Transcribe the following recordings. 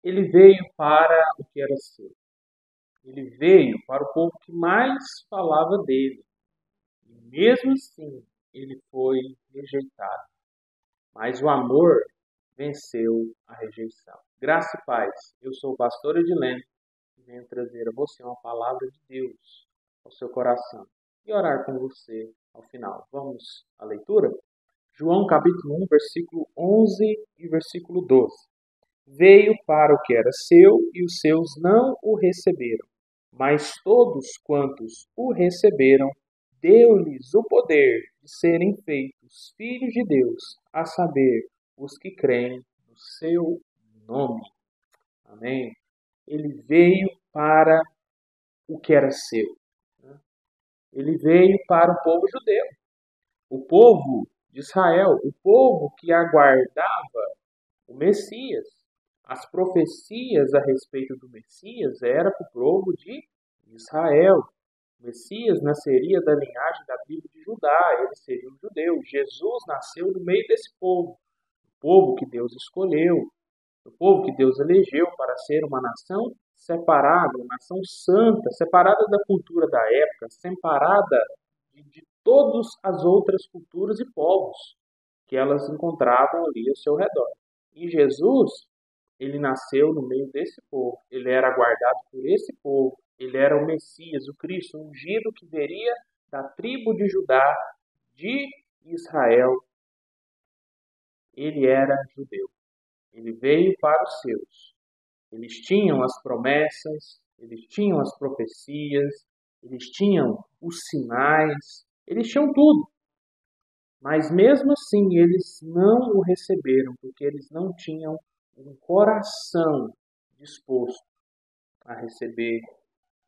ele veio para o que era seu. Ele veio para o povo que mais falava dele. E mesmo assim, ele foi rejeitado. Mas o amor venceu a rejeição. Graça e paz. Eu sou o pastor Edilene e venho trazer a você uma palavra de Deus ao seu coração e orar com você ao final. Vamos à leitura? João capítulo 1, versículo 11 e versículo 12. Veio para o que era seu e os seus não o receberam. Mas todos quantos o receberam, deu-lhes o poder de serem feitos filhos de Deus, a saber, os que creem no seu nome. Amém? Ele veio para o que era seu. Ele veio para o povo judeu, o povo de Israel, o povo que aguardava o Messias. As profecias a respeito do Messias eram para o povo de Israel. O Messias nasceria da linhagem da tribo de Judá, ele seria um judeu. Jesus nasceu no meio desse povo, o povo que Deus escolheu, o povo que Deus elegeu para ser uma nação separada, uma nação santa, separada da cultura da época, separada de todas as outras culturas e povos que elas encontravam ali ao seu redor. E Jesus, ele nasceu no meio desse povo, ele era aguardado por esse povo, ele era o Messias, o Cristo, o ungido que viria da tribo de Judá, de Israel. Ele era judeu. Ele veio para os seus. Eles tinham as promessas, eles tinham as profecias, eles tinham os sinais, eles tinham tudo. Mas mesmo assim eles não o receberam, porque eles não tinham um coração disposto a receber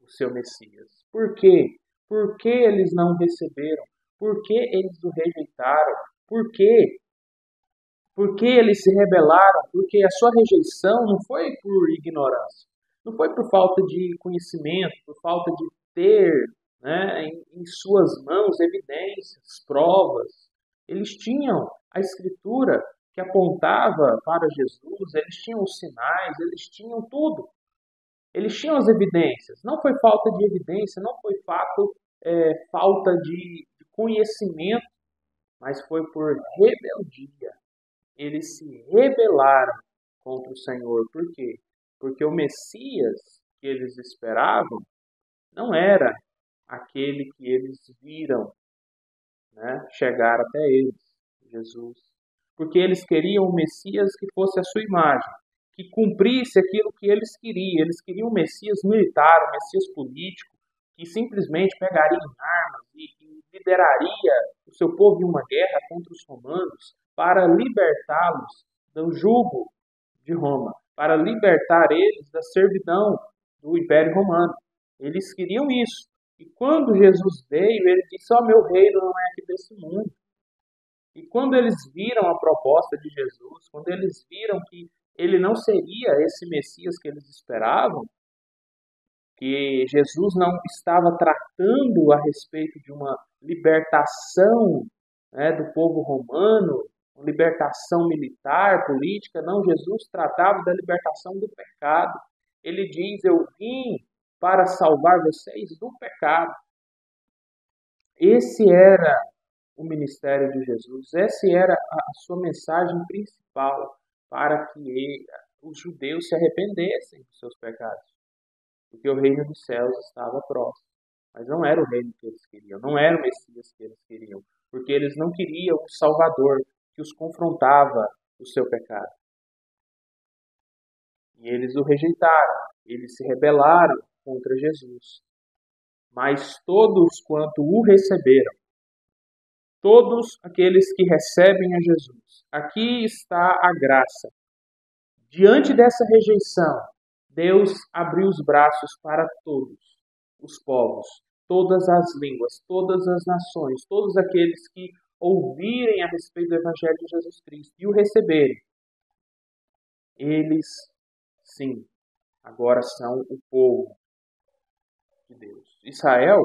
o seu Messias. Por quê? Por que eles não receberam? Por que eles o rejeitaram? Por quê? Porque eles se rebelaram, porque a sua rejeição não foi por ignorância, não foi por falta de conhecimento, por falta de ter, né, em suas mãos evidências, provas. Eles tinham a escritura que apontava para Jesus, eles tinham os sinais, eles tinham tudo. Eles tinham as evidências. Não foi falta de evidência, não foi falta de conhecimento, mas foi por rebeldia. Eles se rebelaram contra o Senhor. Por quê? Porque o Messias que eles esperavam não era aquele que eles viram, né, chegar até eles, Jesus. Porque eles queriam um Messias que fosse a sua imagem, que cumprisse aquilo que eles queriam. Eles queriam um Messias militar, um Messias político, que simplesmente pegaria em armas e lideraria o seu povo em uma guerra contra os romanos para libertá-los do jugo de Roma, para libertar eles da servidão do Império Romano. Eles queriam isso. E quando Jesus veio, ele disse: "Ó, meu reino não é aqui desse mundo." E quando eles viram a proposta de Jesus, quando eles viram que ele não seria esse Messias que eles esperavam, que Jesus não estava tratando a respeito de uma libertação, né, do povo romano, uma libertação militar, política, não, Jesus tratava da libertação do pecado. Ele diz: "Eu vim para salvar vocês do pecado." Esse era o ministério de Jesus, essa era a sua mensagem principal, para que os judeus se arrependessem dos seus pecados, porque o reino dos céus estava próximo. Mas não era o reino que eles queriam, não era o Messias que eles queriam, porque eles não queriam um Salvador que os confrontava o seu pecado. E eles o rejeitaram, eles se rebelaram contra Jesus. Mas todos quanto o receberam, todos aqueles que recebem a Jesus, aqui está a graça. Diante dessa rejeição, Deus abriu os braços para todos os povos, todas as línguas, todas as nações, todos aqueles que ouvirem a respeito do Evangelho de Jesus Cristo e o receberem. Eles, sim, agora são o povo de Deus. Israel,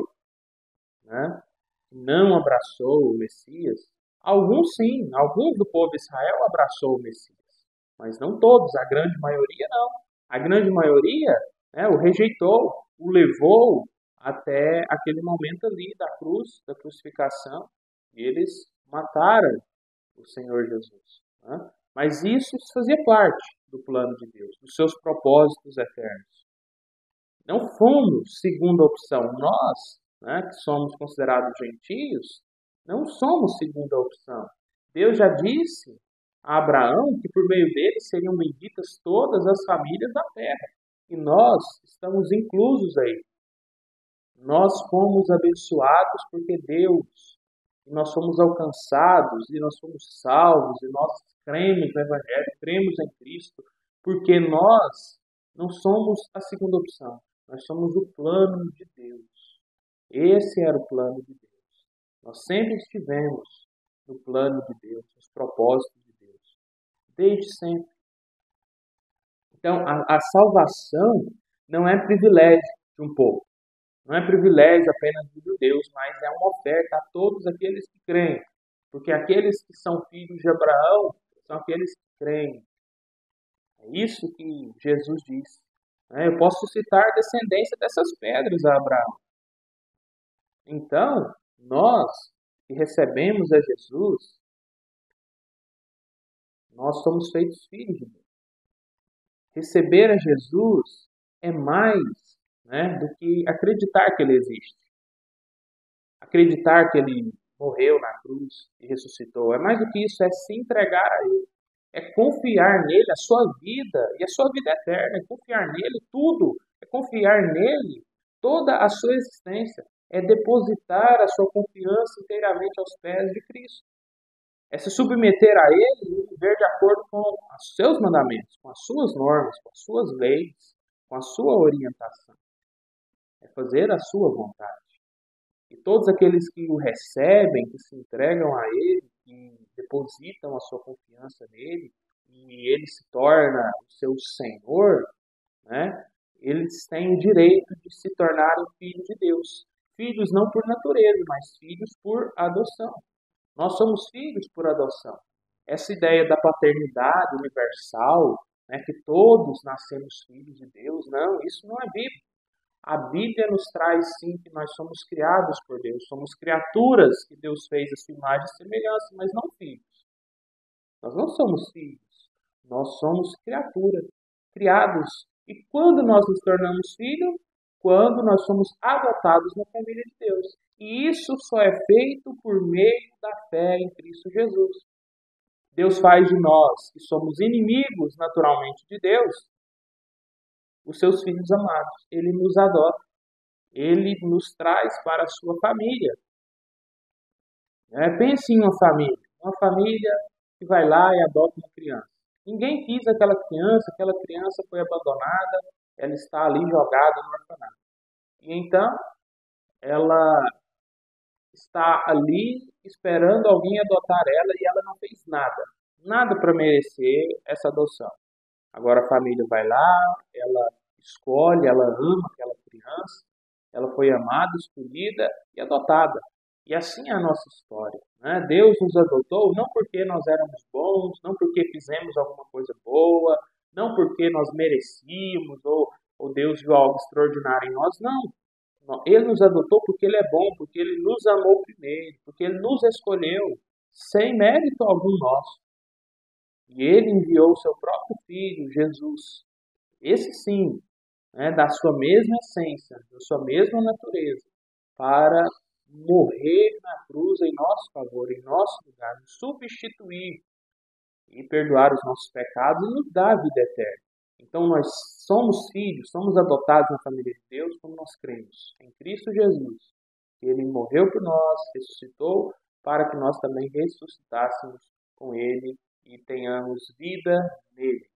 né, não abraçou o Messias. Alguns sim, alguns do povo de Israel abraçou o Messias, mas não todos, a grande maioria não. A grande maioria, né, o rejeitou, o levou até aquele momento ali da cruz, da crucificação, e eles mataram o Senhor Jesus. Né? Mas isso fazia parte do plano de Deus, dos seus propósitos eternos. Não fomos segunda opção. Nós, né, que somos considerados gentios, não somos segunda opção. Deus já disse a Abraão que por meio dele seriam benditas todas as famílias da terra. E nós estamos inclusos aí. Nós fomos abençoados porque Deus, e nós fomos alcançados, e nós fomos salvos, e nós cremos no Evangelho, cremos em Cristo, porque nós não somos a segunda opção, nós somos o plano de Deus. Esse era o plano de Deus. Nós sempre estivemos no plano de Deus, nos propósitos de Deus, desde sempre. Então, a salvação não é privilégio de um povo. Não é privilégio apenas dos judeus, mas é uma oferta a todos aqueles que creem. Porque aqueles que são filhos de Abraão são aqueles que creem. É isso que Jesus diz. Eu posso citar a descendência dessas pedras a Abraão. Então, nós que recebemos a Jesus, nós somos feitos filhos de Deus. Receber a Jesus é mais, né, do que acreditar que Ele existe. Acreditar que Ele morreu na cruz e ressuscitou. É mais do que isso, é se entregar a Ele. É confiar nele a sua vida e a sua vida eterna. É confiar nele tudo. É confiar nele toda a sua existência. É depositar a sua confiança inteiramente aos pés de Cristo. É se submeter a Ele e viver de acordo com os seus mandamentos, com as suas normas, com as suas leis, com a sua orientação. É fazer a sua vontade. E todos aqueles que o recebem, que se entregam a Ele, que depositam a sua confiança nele, e Ele se torna o seu Senhor, né? Eles têm o direito de se tornarem filhos de Deus. Filhos não por natureza, mas filhos por adoção. Nós somos filhos por adoção. Essa ideia da paternidade universal, né, que todos nascemos filhos de Deus, não, isso não é bíblico. A Bíblia nos traz sim que nós somos criados por Deus, somos criaturas que Deus fez a sua imagem e semelhança, mas não filhos. Nós não somos filhos, nós somos criaturas, criados. E quando nós nos tornamos filhos? Quando nós somos adotados na família de Deus. E isso só é feito por meio da fé em Cristo Jesus. Deus faz de nós, que somos inimigos naturalmente de Deus, os seus filhos amados. Ele nos adota. Ele nos traz para a sua família. Pense em uma família que vai lá e adota uma criança. Ninguém quis aquela criança foi abandonada, ela está ali jogada no orfanato. E então, ela está ali esperando alguém adotar ela e ela não fez nada para merecer essa adoção. Agora a família vai lá, ela escolhe, ela ama aquela criança, ela foi amada, escolhida e adotada. E assim é a nossa história. Né? Deus nos adotou não porque nós éramos bons, não porque fizemos alguma coisa boa, não porque nós merecíamos ou Deus viu algo extraordinário em nós, não. Ele nos adotou porque Ele é bom, porque Ele nos amou primeiro, porque Ele nos escolheu sem mérito algum nosso. E Ele enviou o seu próprio Filho, Jesus. Esse sim, né, da sua mesma essência, da sua mesma natureza, para morrer na cruz em nosso favor, em nosso lugar, nos substituir e perdoar os nossos pecados e nos dar a vida eterna. Então nós somos filhos, somos adotados na família de Deus quando nós cremos em Cristo Jesus. Ele morreu por nós, ressuscitou para que nós também ressuscitássemos com Ele e tenhamos vida nele.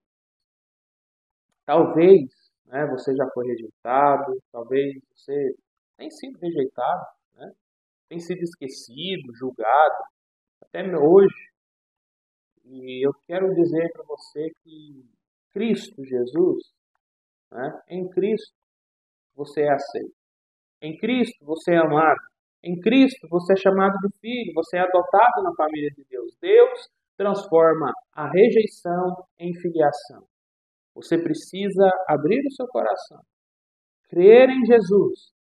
Talvez, né, você já foi rejeitado, talvez você tenha sido rejeitado, né, tem sido esquecido, julgado, até hoje. E eu quero dizer para você que Cristo Jesus, né, em Cristo você é aceito. Em Cristo você é amado. Em Cristo você é chamado de filho, você é adotado na família de Deus. Deus transforma a rejeição em filiação. Você precisa abrir o seu coração, crer em Jesus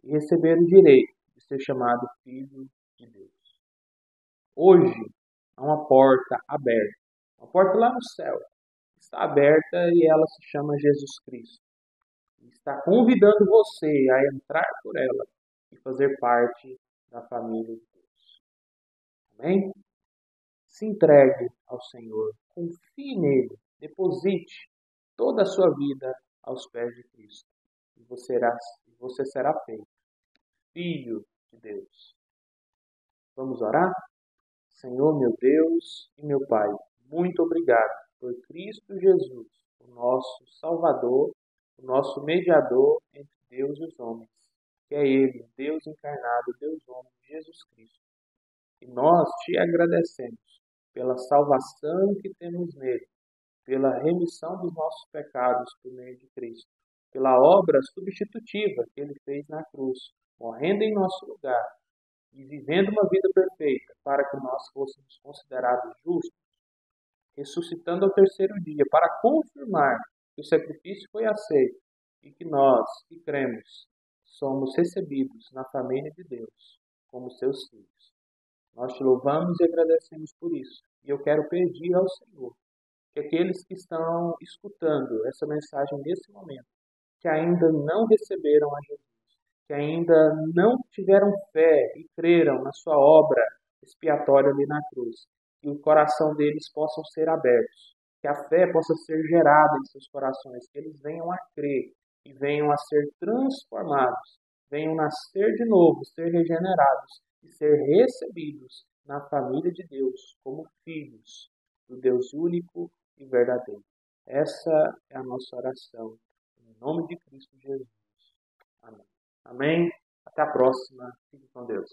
e receber o direito de ser chamado filho de Deus. Hoje há uma porta aberta, uma porta lá no céu. Está aberta e ela se chama Jesus Cristo. Está convidando você a entrar por ela e fazer parte da família de Deus. Amém? Se entregue ao Senhor, confie nele, deposite toda a sua vida aos pés de Cristo. E você será feito filho de Deus. Vamos orar? Senhor, meu Deus e meu Pai, muito obrigado por Cristo Jesus, o nosso Salvador, o nosso mediador entre Deus e os homens, que é Ele, Deus encarnado, Deus homem, Jesus Cristo. E nós te agradecemos pela salvação que temos nele, pela remissão dos nossos pecados por meio de Cristo, pela obra substitutiva que ele fez na cruz, morrendo em nosso lugar e vivendo uma vida perfeita para que nós fôssemos considerados justos, ressuscitando ao terceiro dia para confirmar que o sacrifício foi aceito e que nós, que cremos, somos recebidos na família de Deus como seus filhos. Nós te louvamos e agradecemos por isso. E eu quero pedir ao Senhor que aqueles que estão escutando essa mensagem nesse momento, que ainda não receberam a Jesus, que ainda não tiveram fé e creram na sua obra expiatória ali na cruz, que o coração deles possam ser abertos, que a fé possa ser gerada em seus corações, que eles venham a crer e venham a ser transformados, venham nascer de novo, ser regenerados e ser recebidos na família de Deus como filhos do Deus único e verdadeiro. Essa é a nossa oração. Em nome de Cristo Jesus. Amém. Amém. Até a próxima. Fique com Deus.